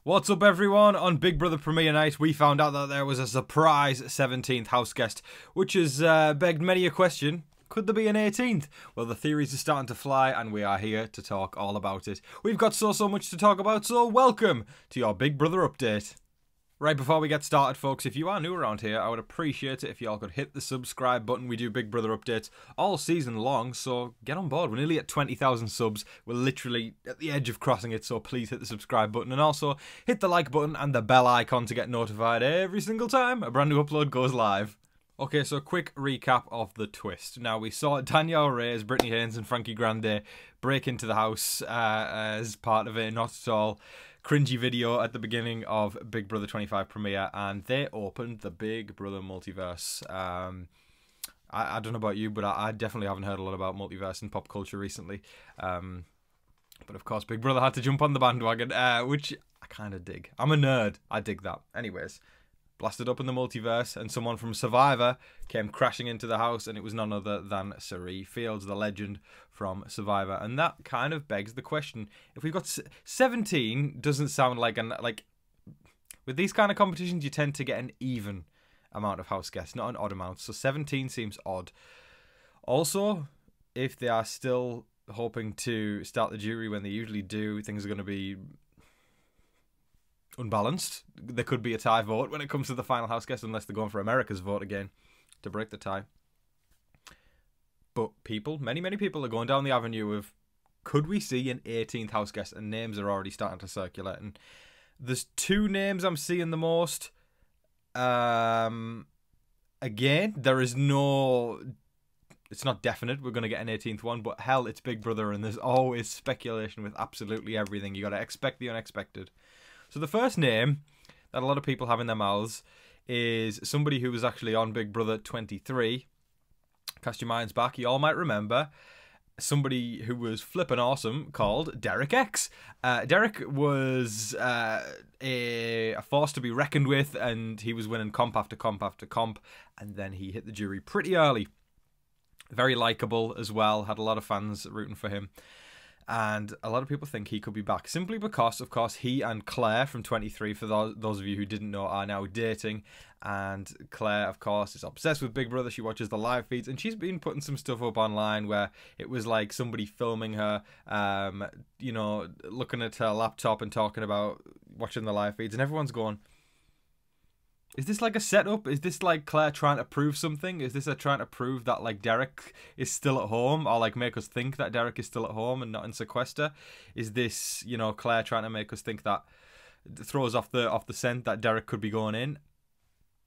What's up everyone? On Big Brother Premiere Night we found out that there was a surprise 17th house guest, which has begged many a question. Could there be an 18th? Well, the theories are starting to fly and we are here to talk all about it. We've got so much to talk about, so welcome to your Big Brother update. Right before we get started, folks, if you are new around here, I would appreciate it if y'all could hit the subscribe button. We do Big Brother updates all season long, so get on board. We're nearly at 20,000 subs. We're literally at the edge of crossing it, so please hit the subscribe button. And also, hit the like button and the bell icon to get notified every single time a brand new upload goes live. Okay, so quick recap of the twist. Now, we saw Danielle Reyes, Brittany Haynes and Frankie Grande break into the house as part of a not at all cringy video at the beginning of Big Brother 25 premiere, and they opened the Big Brother multiverse. I don't know about you, but I definitely haven't heard a lot about multiverse in pop culture recently. But of course, Big Brother had to jump on the bandwagon, which I kind of dig. I'm a nerd. I dig that. Anyways, blasted up in the multiverse, and someone from Survivor came crashing into the house, and it was none other than Cirie Fields, the legend from Survivor. And that kind of begs the question: if we've got 17, doesn't sound like with these kind of competitions, you tend to get an even amount of house guests, not an odd amount. So 17 seems odd. Also, if they are still hoping to start the jury when they usually do, things are going to be unbalanced. There could be a tie vote when it comes to the final house guest, unless they're going for America's vote again to break the tie. But many people are going down the avenue of, could we see an 18th house guest? And names are already starting to circulate. And there's two names I'm seeing the most. Again, there is no... It's not definite we're going to get an 18th one, but hell, it's Big Brother, and there's always speculation with absolutely everything. You got to expect the unexpected. So the first name that a lot of people have in their mouths is somebody who was actually on Big Brother 23. Cast your minds back, you all might remember somebody who was flippin' awesome called Derek X. Derek was a force to be reckoned with, and he was winning comp after comp after comp, and then he hit the jury pretty early. Very likeable as well, had a lot of fans rooting for him. And a lot of people think he could be back simply because, of course, he and Claire from 23, for those of you who didn't know, are now dating. And Claire, of course, is obsessed with Big Brother. She watches the live feeds, and she's been putting some stuff up online where it was like somebody filming her, you know, looking at her laptop and talking about watching the live feeds. And everyone's going, is this like a setup? Is this like Claire trying to prove something? Is this her trying to prove that like Derek is still at home, or like make us think that Derek is still at home and not in sequester? Is this, you know, Claire trying to make us think that, throws off the scent that Derek could be going in?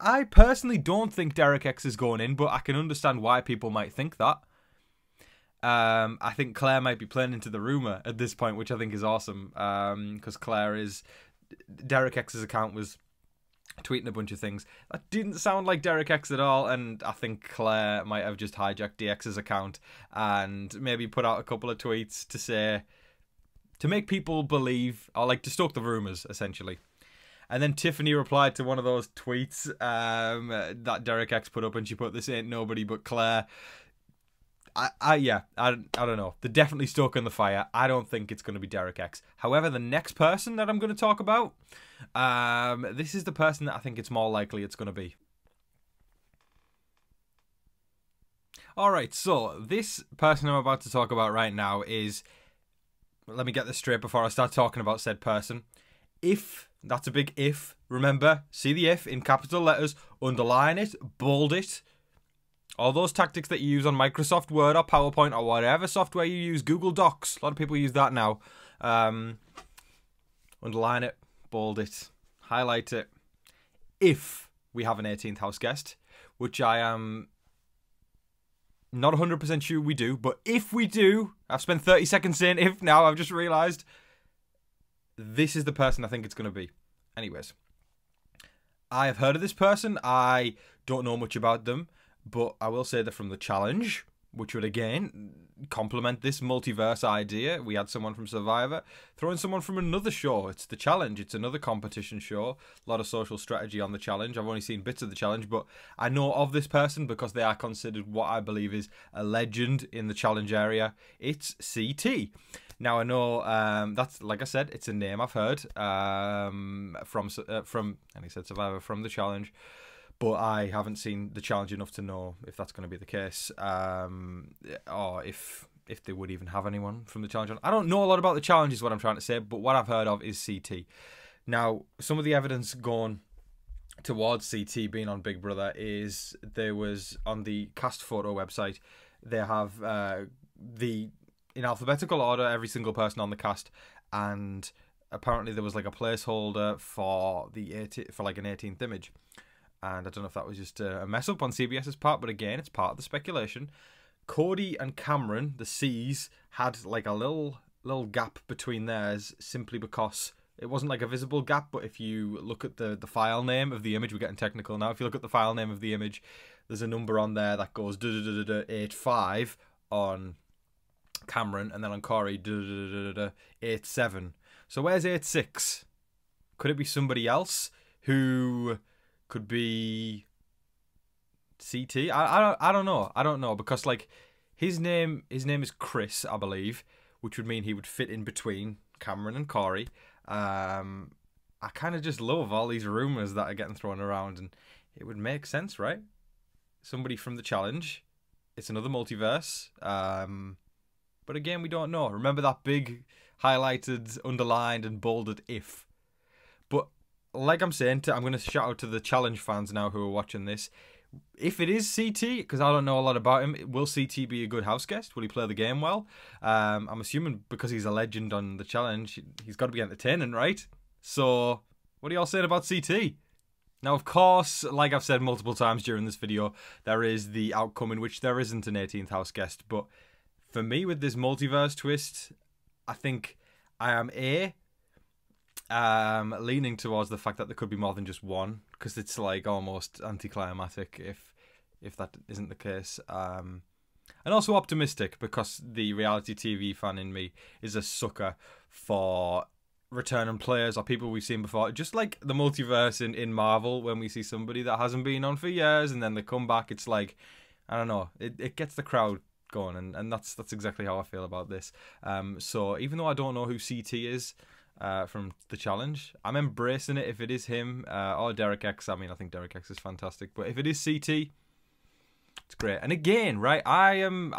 I personally don't think Derek X is going in, but I can understand why people might think that. I think Claire might be playing into the rumor at this point, which I think is awesome, because Derek X's account was tweeting a bunch of things that didn't sound like Derek X at all, and I think Claire might have just hijacked DX's account and maybe put out a couple of tweets to make people believe, or like to stoke the rumors essentially. And then Tiffany replied to one of those tweets that Derek X put up, and she put, "This ain't nobody but Claire." I don't know. They're definitely stoking the fire. I don't think it's going to be Derek X. However, the next person that I'm going to talk about, this is the person that I think it's more likely it's going to be. Alright, so this person I'm about to talk about right now is, let me get this straight before I start talking about said person. If, that's a big if, remember, see the if in capital letters, underline it, bold it. All those tactics that you use on Microsoft Word or PowerPoint or whatever software you use, Google Docs, a lot of people use that now. Underline it, bold it, highlight it. If we have an 18th house guest, which I am not 100% sure we do, but if we do, I've spent 30 seconds saying if now, I've just realised, this is the person I think it's going to be. Anyways, I have heard of this person. I don't know much about them, but I will say they're from the challenge. which would again complement this multiverse idea. We had someone from Survivor, throw in someone from another show. It's The Challenge. It's another competition show. A lot of social strategy on The Challenge. I've only seen bits of The Challenge, but I know of this person because they are considered what I believe is a legend in the Challenge area. It's CT. Now I know that's, like I said, it's a name I've heard from, and he said Survivor, from The Challenge. But I haven't seen The Challenge enough to know if that's going to be the case, or if they would even have anyone from The Challenge. I don't know a lot about The Challenge is what I'm trying to say, but what I've heard of is CT. Now, some of the evidence going towards CT being on Big Brother is there was, on the cast photo website, they have in alphabetical order, every single person on the cast, and apparently there was like a placeholder for like an 18th image. And I don't know if that was just a mess up on CBS's part, but again, it's part of the speculation. Cody and Cameron, the C's, had like a little gap between theirs simply because it wasn't like a visible gap, but if you look at the file name of the image, we're getting technical now, if you look at the file name of the image, there's a number on there that goes 85 on Cameron, and then on Corey 87. So where's 86? Could it be somebody else who could be CT? I don't know because like his name is Chris, I believe, which would mean he would fit in between Cameron and Corey. I kind of just love all these rumors that are getting thrown around, and it would make sense, right? Somebody from The Challenge. It's another multiverse. But again, we don't know. Remember that big highlighted, underlined, and bolded if. But like I'm saying, I'm going to shout out to the Challenge fans now who are watching this. If it is CT, because I don't know a lot about him, will CT be a good house guest? Will he play the game well? I'm assuming because he's a legend on the Challenge, he's got to be entertaining, right? So, what are y'all saying about CT? Now, of course, like I've said multiple times during this video, there is the outcome in which there isn't an 18th house guest. But for me, with this multiverse twist, I think I am leaning towards the fact that there could be more than just one, because it's like almost anticlimactic if that isn't the case. And also optimistic, because the reality TV fan in me is a sucker for returning players or people we've seen before. Just like the multiverse in Marvel, when we see somebody that hasn't been on for years and then they come back, it's like, I don't know, it gets the crowd going, and that's exactly how I feel about this. So even though I don't know who CT is from The Challenge, I'm embracing it if it is him or Derek X. I mean, I think Derek X is fantastic, but if it is CT, it's great. And again, right, I'm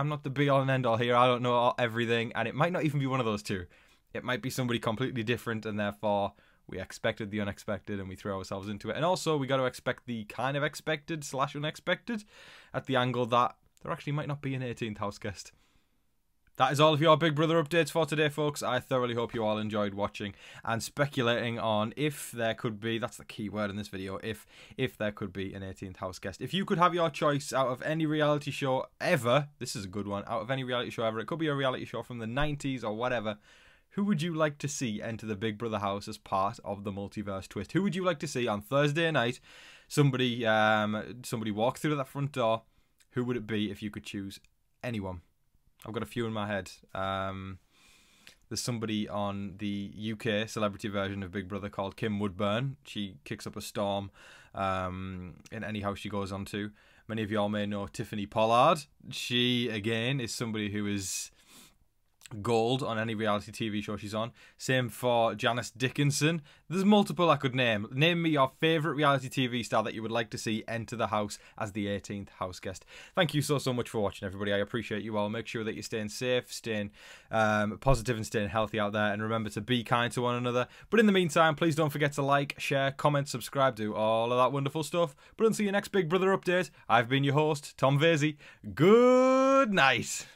not the be all and end all here. I don't know everything, and it might not even be one of those two. It might be somebody completely different, and therefore we expected the unexpected and we threw ourselves into it. And also we got to expect the kind of expected / unexpected at the angle that there actually might not be an 18th house guest. That is all of your Big Brother updates for today, folks. I thoroughly hope you all enjoyed watching and speculating on if there could be, that's the key word in this video, if there could be an 18th house guest. If you could have your choice out of any reality show ever, this is a good one, out of any reality show ever, it could be a reality show from the 90s or whatever, who would you like to see enter the Big Brother house as part of the multiverse twist? Who would you like to see on Thursday night? Somebody walk through that front door. Who would it be if you could choose anyone? I've got a few in my head. There's somebody on the UK celebrity version of Big Brother called Kim Woodburn. She kicks up a storm in any house she goes on to. Many of y'all may know Tiffany Pollard. She, again, is somebody who is gold on any reality TV show she's on. Same for Janice Dickinson. There's multiple I could name. Name me your favourite reality TV star that you would like to see enter the house as the 18th house guest. Thank you so much for watching, everybody. I appreciate you all. Make sure that you're staying safe, staying positive and staying healthy out there, and remember to be kind to one another. But in the meantime, please don't forget to like, share, comment, subscribe, do all of that wonderful stuff. But until your next Big Brother update, I've been your host, Tom Vasey. Good night.